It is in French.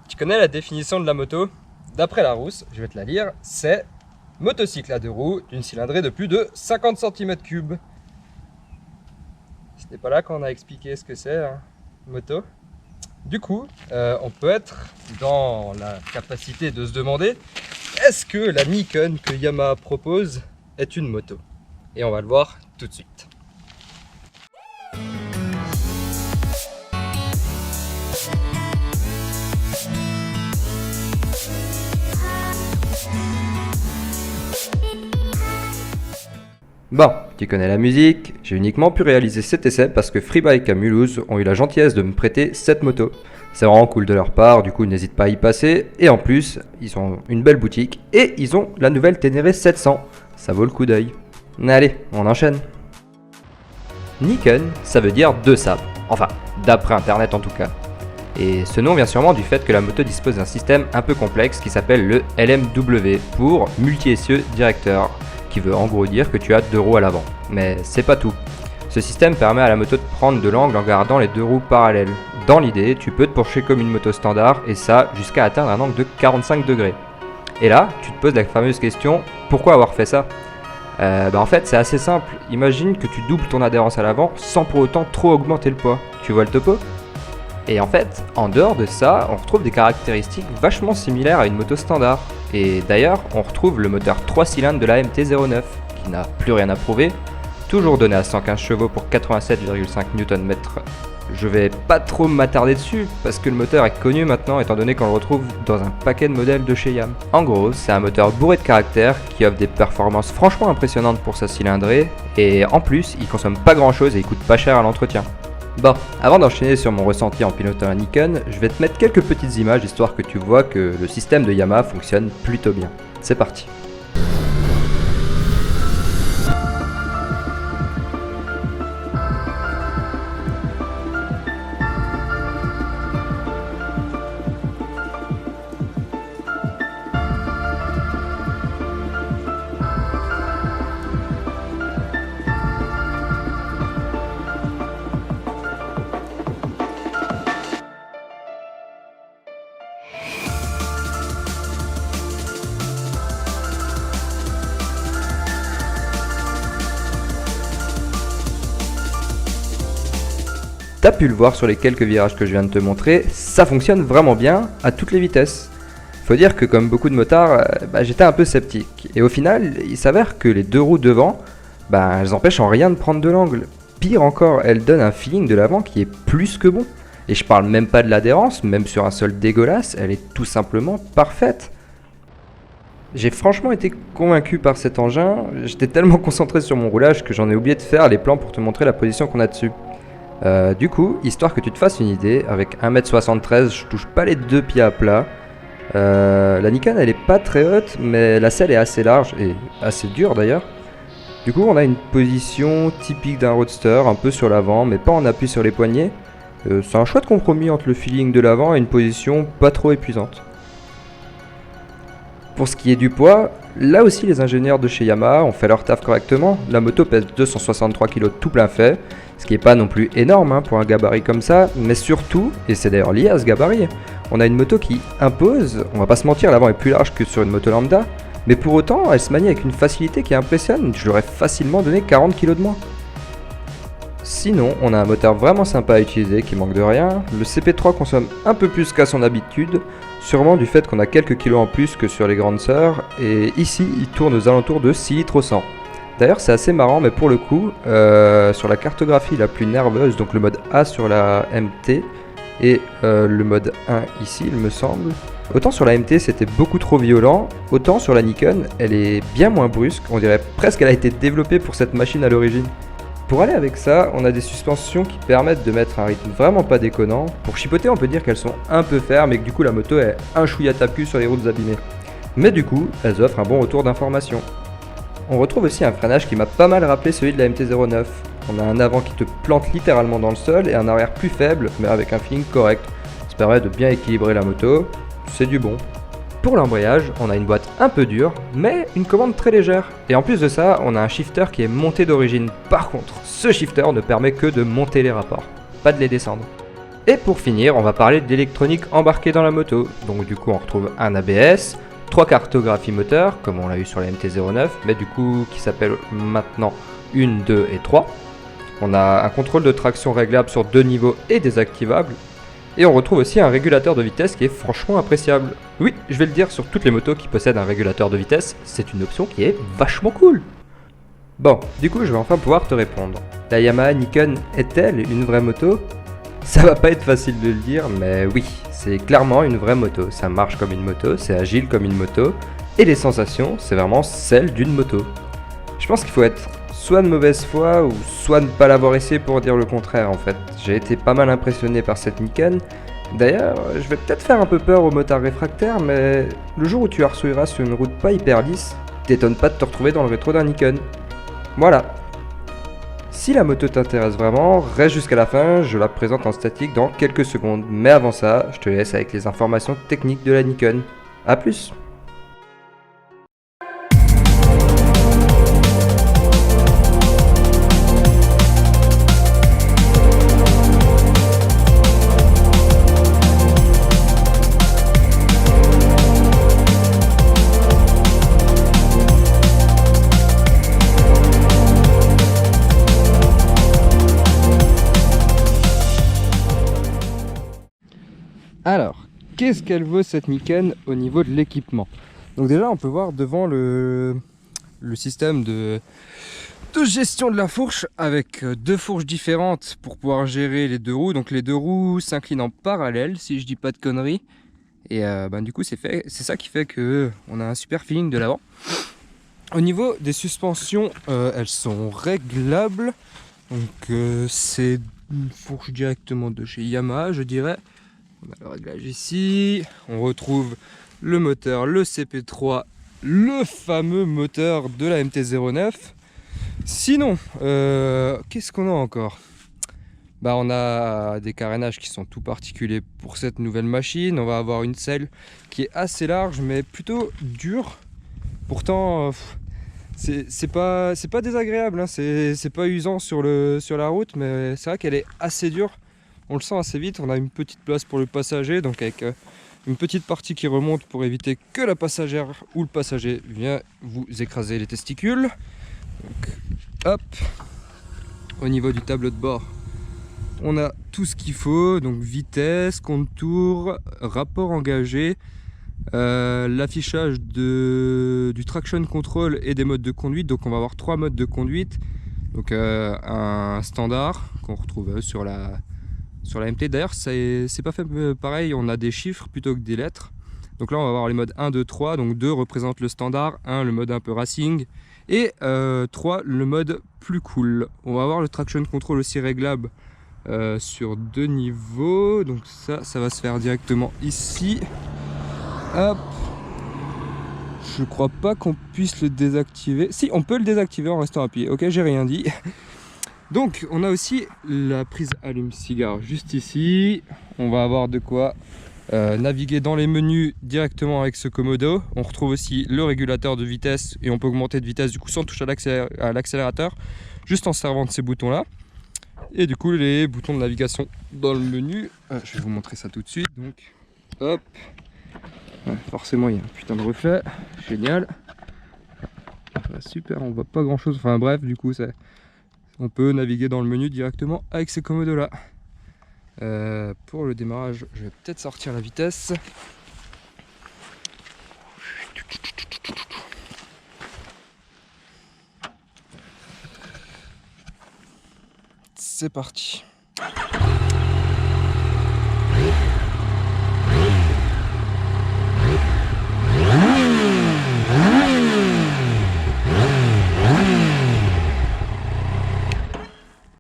Tu connais la définition de la moto? D'après Larousse, je vais te la lire, c'est motocycle à deux roues d'une cylindrée de plus de 50 cm3. C'était pas là qu'on a expliqué ce que c'est, hein, moto. Du coup, on peut être dans la capacité de se demander, est-ce que la Nikon que Yamaha propose est une moto? Et on va le voir tout de suite. Bon, tu connais la musique, j'ai uniquement pu réaliser cet essai parce que Freebike à Mulhouse ont eu la gentillesse de me prêter cette moto. C'est vraiment cool de leur part, du coup n'hésite pas à y passer. Et en plus, ils ont une belle boutique et ils ont la nouvelle Ténéré 700. Ça vaut le coup d'œil. Allez, on enchaîne. Nikon, ça veut dire deux sabres. Enfin, d'après internet en tout cas. Et ce nom vient sûrement du fait que la moto dispose d'un système un peu complexe qui s'appelle le LMW pour multi-essieu directeur, qui veut en gros dire que tu as deux roues à l'avant. Mais c'est pas tout. Ce système permet à la moto de prendre de l'angle en gardant les deux roues parallèles. Dans l'idée, tu peux te pencher comme une moto standard et ça jusqu'à atteindre un angle de 45 degrés. Et là, tu te poses la fameuse question, pourquoi avoir fait ça? En fait, c'est assez simple. Imagine que tu doubles ton adhérence à l'avant sans pour autant trop augmenter le poids. Tu vois le topo? Et en fait, en dehors de ça, on retrouve des caractéristiques vachement similaires à une moto standard. Et d'ailleurs, on retrouve le moteur 3 cylindres de la MT-09, qui n'a plus rien à prouver, toujours donné à 115 chevaux pour 87,5 Nm. Je vais pas trop m'attarder dessus, parce que le moteur est connu maintenant étant donné qu'on le retrouve dans un paquet de modèles de chez Yam. En gros, c'est un moteur bourré de caractère qui offre des performances franchement impressionnantes pour sa cylindrée, et en plus, il consomme pas grand chose et il coûte pas cher à l'entretien. Bon, avant d'enchaîner sur mon ressenti en pilotant la Nikon, je vais te mettre quelques petites images histoire que tu vois que le système de Yamaha fonctionne plutôt bien. C'est parti. T'as pu le voir sur les quelques virages que je viens de te montrer, ça fonctionne vraiment bien à toutes les vitesses. Faut dire que comme beaucoup de motards, j'étais un peu sceptique. Et au final, il s'avère que les deux roues devant, elles empêchent en rien de prendre de l'angle. Pire encore, elles donnent un feeling de l'avant qui est plus que bon. Et je parle même pas de l'adhérence, même sur un sol dégueulasse, elle est tout simplement parfaite. J'ai franchement été convaincu par cet engin, j'étais tellement concentré sur mon roulage que j'en ai oublié de faire les plans pour te montrer la position qu'on a dessus. Du coup, histoire que tu te fasses une idée, avec 1m73, je touche pas les deux pieds à plat. La Nikon elle est pas très haute, mais la selle est assez large et assez dure d'ailleurs. Du coup, on a une position typique d'un roadster, un peu sur l'avant, mais pas en appui sur les poignets. C'est un chouette compromis entre le feeling de l'avant et une position pas trop épuisante. Pour ce qui est du poids, là aussi les ingénieurs de chez Yamaha ont fait leur taf correctement. La moto pèse 263 kg tout plein fait, ce qui n'est pas non plus énorme pour un gabarit comme ça, mais surtout, et c'est d'ailleurs lié à ce gabarit, on a une moto qui impose, on va pas se mentir, l'avant est plus large que sur une moto lambda, mais pour autant elle se manie avec une facilité qui impressionne, je lui aurais facilement donné 40 kg de moins. Sinon, on a un moteur vraiment sympa à utiliser qui manque de rien. Le CP3 consomme un peu plus qu'à son habitude, sûrement du fait qu'on a quelques kilos en plus que sur les grandes sœurs, et ici il tourne aux alentours de 6 litres au 100. D'ailleurs c'est assez marrant, mais pour le coup, sur la cartographie la plus nerveuse, donc le mode A sur la MT, et le mode 1 ici il me semble, autant sur la MT c'était beaucoup trop violent, autant sur la Nikon elle est bien moins brusque, on dirait presque qu'elle a été développée pour cette machine à l'origine. Pour aller avec ça, on a des suspensions qui permettent de mettre un rythme vraiment pas déconnant. Pour chipoter, on peut dire qu'elles sont un peu fermes et que du coup la moto est un chouïa tape-cul sur les routes abîmées. Mais du coup, elles offrent un bon retour d'information. On retrouve aussi un freinage qui m'a pas mal rappelé celui de la MT-09. On a un avant qui te plante littéralement dans le sol et un arrière plus faible, mais avec un feeling correct. Ça permet de bien équilibrer la moto, c'est du bon. Pour l'embrayage, on a une boîte un peu dure, mais une commande très légère. Et en plus de ça, on a un shifter qui est monté d'origine. Par contre, ce shifter ne permet que de monter les rapports, pas de les descendre. Et pour finir, on va parler d'électronique embarquée dans la moto. Donc du coup on retrouve un ABS, 3 cartographies moteur, comme on l'a eu sur la MT-09, mais du coup qui s'appelle maintenant 1, 2 et 3. On a un contrôle de traction réglable sur 2 niveaux et désactivable. Et on retrouve aussi un régulateur de vitesse qui est franchement appréciable. Oui, je vais le dire, sur toutes les motos qui possèdent un régulateur de vitesse, c'est une option qui est vachement cool. Bon, du coup je vais enfin pouvoir te répondre. La Yamaha Nikon est-elle une vraie moto ? Ça va pas être facile de le dire, mais oui, c'est clairement une vraie moto. Ça marche comme une moto, c'est agile comme une moto, et les sensations, c'est vraiment celles d'une moto. Je pense qu'il faut être soit de mauvaise foi, ou soit ne pas l'avoir essayé pour dire le contraire en fait. J'ai été pas mal impressionné par cette Nikon. D'ailleurs, je vais peut-être faire un peu peur aux motards réfractaires, mais le jour où tu harceuilleras sur une route pas hyper lisse, t'étonnes pas de te retrouver dans le rétro d'un Nikon. Voilà. Si la moto t'intéresse vraiment, reste jusqu'à la fin, je la présente en statique dans quelques secondes. Mais avant ça, je te laisse avec les informations techniques de la Nikon. A plus! Alors, qu'est-ce qu'elle vaut cette Nikon au niveau de l'équipement? Donc déjà, on peut voir devant le système de gestion de la fourche avec 2 fourches différentes pour pouvoir gérer les 2 roues. Donc les 2 roues s'inclinent en parallèle, si je dis pas de conneries. Et du coup, c'est ça qui fait que on a un super feeling de l'avant. Au niveau des suspensions, elles sont réglables. Donc c'est une fourche directement de chez Yamaha, je dirais. On a le réglage ici, on retrouve le moteur, le CP3, le fameux moteur de la MT-09. Sinon, qu'est-ce qu'on a encore? On a des carénages qui sont tout particuliers pour cette nouvelle machine. On va avoir une selle qui est assez large mais plutôt dure. Pourtant, c'est pas désagréable, hein. C'est pas usant sur la route, mais c'est vrai qu'elle est assez dure. On le sent assez vite. On a une petite place pour le passager, donc avec une petite partie qui remonte pour éviter que la passagère ou le passager vienne vous écraser les testicules. Donc, hop. Au niveau du tableau de bord, on a tout ce qu'il faut, donc vitesse, contour, rapport engagé, l'affichage du traction control et des modes de conduite. Donc on va avoir 3 modes de conduite. Donc un standard qu'on retrouve sur la MT. D'ailleurs, c'est pas fait pareil, on a des chiffres plutôt que des lettres. Donc là, on va avoir les modes 1, 2, 3. Donc 2 représente le standard, 1 le mode un peu racing et 3 le mode plus cool. On va avoir le traction control aussi réglable sur 2 niveaux. Donc ça va se faire directement ici. Hop. Je crois pas qu'on puisse le désactiver. Si, on peut le désactiver en restant appuyé. Ok, j'ai rien dit. Donc on a aussi la prise allume-cigare juste ici. On va avoir de quoi naviguer dans les menus directement avec ce commodo. On retrouve aussi le régulateur de vitesse et on peut augmenter de vitesse du coup sans toucher à l'accélérateur, juste en servant de ces boutons là. Et du coup les boutons de navigation dans le menu. Je vais vous montrer ça tout de suite. Donc hop. Ouais, forcément il y a un putain de reflet. Génial. Super, on voit pas grand chose. Enfin bref, du coup on peut naviguer dans le menu directement avec ces commodos là. Pour le démarrage, je vais peut-être sortir la vitesse. C'est parti.